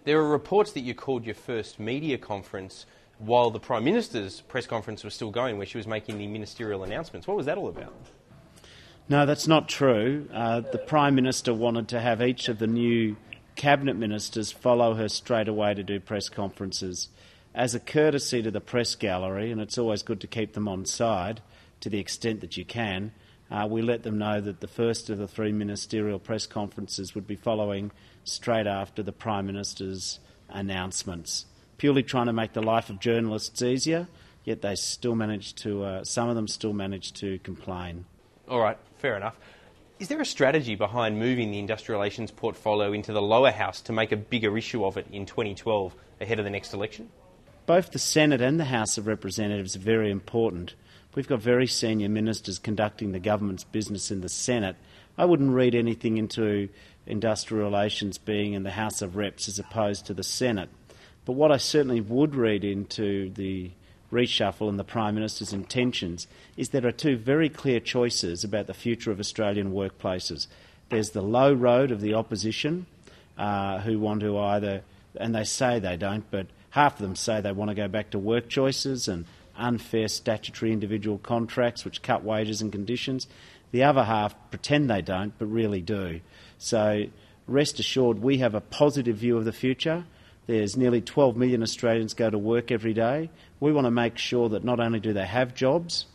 There are reports that you called your first media conference while the Prime Minister's press conference was still going, where she was making the ministerial announcements. What was that all about? No, that's not true. The Prime Minister wanted to have each of the new cabinet ministers follow her straight away to do press conferences. As a courtesy to the press gallery, and it's always good to keep them on side to the extent that you can, we let them know that the first of the 3 ministerial press conferences would be following straight after the Prime Minister's announcements, purely trying to make the life of journalists easier, yet they still managed to, some of them still managed to complain. All right, fair enough. Is there a strategy behind moving the industrial relations portfolio into the lower house to make a bigger issue of it in 2012 ahead of the next election? Both the Senate and the House of Representatives are very important. We've got very senior ministers conducting the government's business in the Senate. I wouldn't read anything into industrial relations being in the House of Reps as opposed to the Senate. But what I certainly would read into the reshuffle and the Prime Minister's intentions is there are 2 very clear choices about the future of Australian workplaces. There's the low road of the opposition who want to either, and they say they don't, but half of them say they want to go back to work choices and unfair statutory individual contracts which cut wages and conditions. The other half pretend they don't but really do. So rest assured we have a positive view of the future. There's nearly 12 million Australians go to work every day. We want to make sure that not only do they have jobs,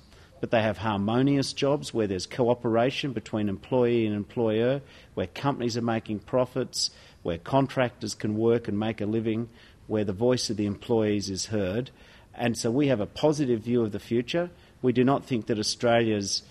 but they have harmonious jobs where there's cooperation between employee and employer, where companies are making profits, where contractors can work and make a living, where the voice of the employees is heard. And so we have a positive view of the future. We do not think that Australia's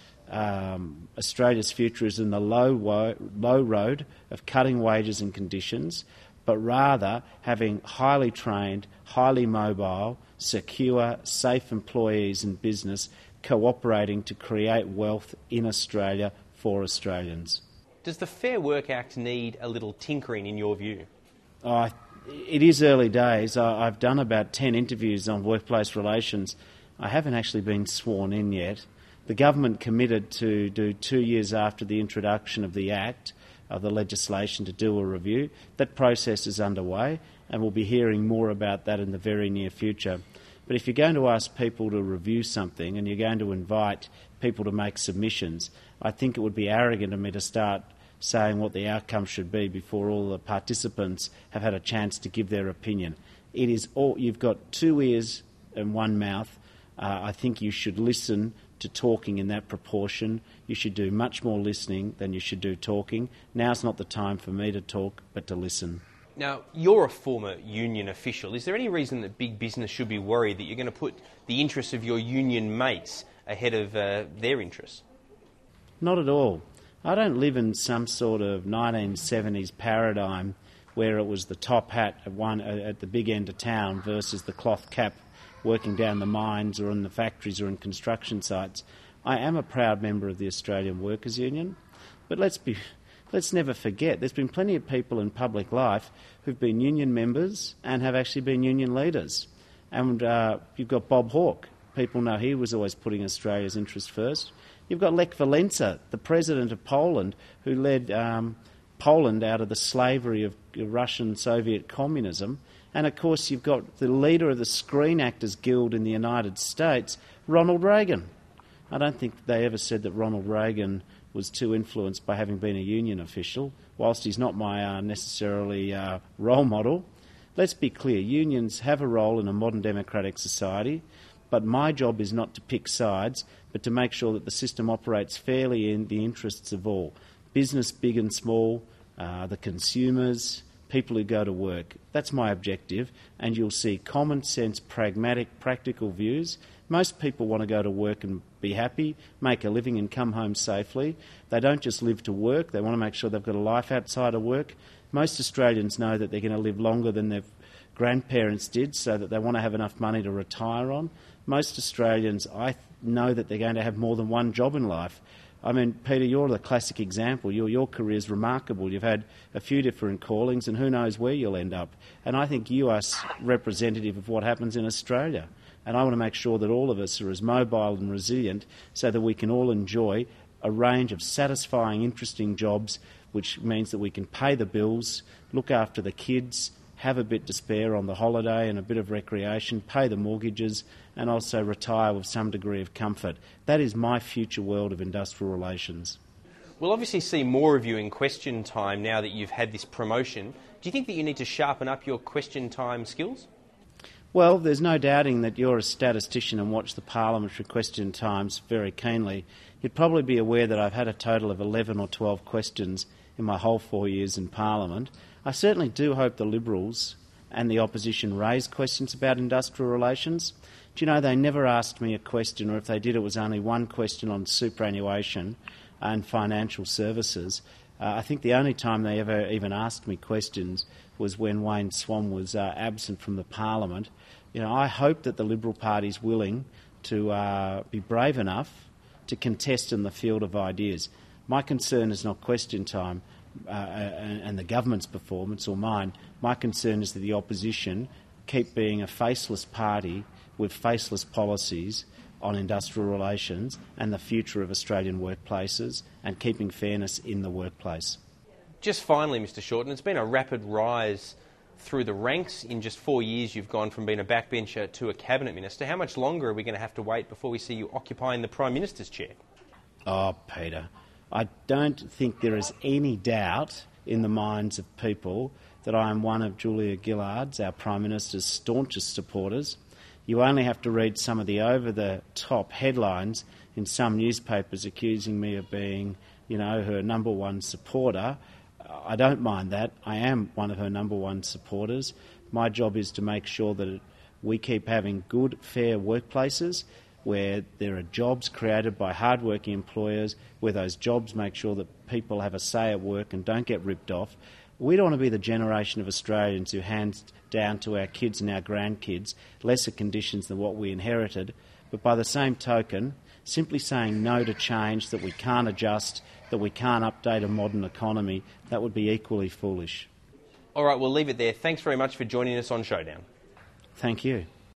future is in the low road of cutting wages and conditions, but rather having highly trained, highly mobile, secure, safe employees in business cooperating to create wealth in Australia for Australians. Does the Fair Work Act need a little tinkering in your view? It is early days. I've done about 10 interviews on workplace relations. I haven't actually been sworn in yet. The government committed to do 2 years after the introduction of the Act, of the legislation, to do a review. That process is underway, and we'll be hearing more about that in the very near future. But if you're going to ask people to review something and you're going to invite people to make submissions, I think it would be arrogant of me to start saying what the outcome should be before all the participants have had a chance to give their opinion. It is all, you've got 2 ears and 1 mouth. I think you should listen to talking in that proportion. You should do much more listening than you should do talking. Now's not the time for me to talk, but to listen. Now, you're a former union official. Is there any reason that big business should be worried that you're going to put the interests of your union mates ahead of their interests? Not at all. I don't live in some sort of 1970s paradigm where it was the top hat at the big end of town versus the cloth cap working down the mines or in the factories or in construction sites. I am a proud member of the Australian Workers' Union, but let's never forget there's been plenty of people in public life who've been union members and have actually been union leaders. And you've got Bob Hawke. People know he was always putting Australia's interest first. You've got Lech Walesa, the president of Poland, who led Poland out of the slavery of Russian Soviet communism. And, of course, you've got the leader of the Screen Actors Guild in the United States, Ronald Reagan. I don't think they ever said that Ronald Reagan was too influenced by having been a union official, whilst he's not my necessarily role model. Let's be clear, unions have a role in a modern democratic society, but my job is not to pick sides, but to make sure that the system operates fairly in the interests of all. Business, big and small, the consumers, people who go to work. That's my objective, and you'll see common sense, pragmatic, practical views. Most people want to go to work and be happy, make a living and come home safely. They don't just live to work, they want to make sure they've got a life outside of work. Most Australians know that they're going to live longer than their grandparents did, so that they want to have enough money to retire on. Most Australians, I know that they're going to have more than one job in life. I mean, Peter, you're the classic example. Your career's remarkable. You've had a few different callings, and who knows where you'll end up. And I think you are representative of what happens in Australia. And I want to make sure that all of us are as mobile and resilient so that we can all enjoy a range of satisfying, interesting jobs, which means that we can pay the bills, look after the kids, have a bit to spare on the holiday and a bit of recreation, pay the mortgages, and also retire with some degree of comfort. That is my future world of industrial relations. We'll obviously see more of you in question time now that you've had this promotion. Do you think that you need to sharpen up your question time skills? Well, there's no doubting that you're a statistician and watch the parliamentary question times very keenly. You'd probably be aware that I've had a total of 11 or 12 questions in my whole 4 years in Parliament. I certainly do hope the Liberals and the opposition raise questions about industrial relations. Do you know, they never asked me a question, or if they did, it was only one question on superannuation and financial services. I think the only time they ever even asked me questions was when Wayne Swan was absent from the Parliament. You know, I hope that the Liberal Party's willing to be brave enough to contest in the field of ideas. My concern is not question time and the government's performance or mine. My concern is that the opposition keep being a faceless party with faceless policies on industrial relations and the future of Australian workplaces and keeping fairness in the workplace. Just finally, Mr Shorten, it's been a rapid rise through the ranks. In just 4 years, you've gone from being a backbencher to a cabinet minister. How much longer are we going to have to wait before we see you occupying the Prime Minister's chair? Oh, Peter, I don't think there is any doubt in the minds of people that I am one of Julia Gillard's, our Prime Minister's, staunchest supporters. You only have to read some of the over-the-top headlines in some newspapers accusing me of being, you know, her number one supporter. I don't mind that. I am one of her number one supporters. My job is to make sure that we keep having good, fair workplaces where there are jobs created by hard-working employers, where those jobs make sure that people have a say at work and don't get ripped off. We don't want to be the generation of Australians who hands down to our kids and our grandkids lesser conditions than what we inherited. But by the same token, simply saying no to change, that we can't adjust, that we can't update a modern economy, that would be equally foolish. All right, we'll leave it there. Thanks very much for joining us on Showdown. Thank you.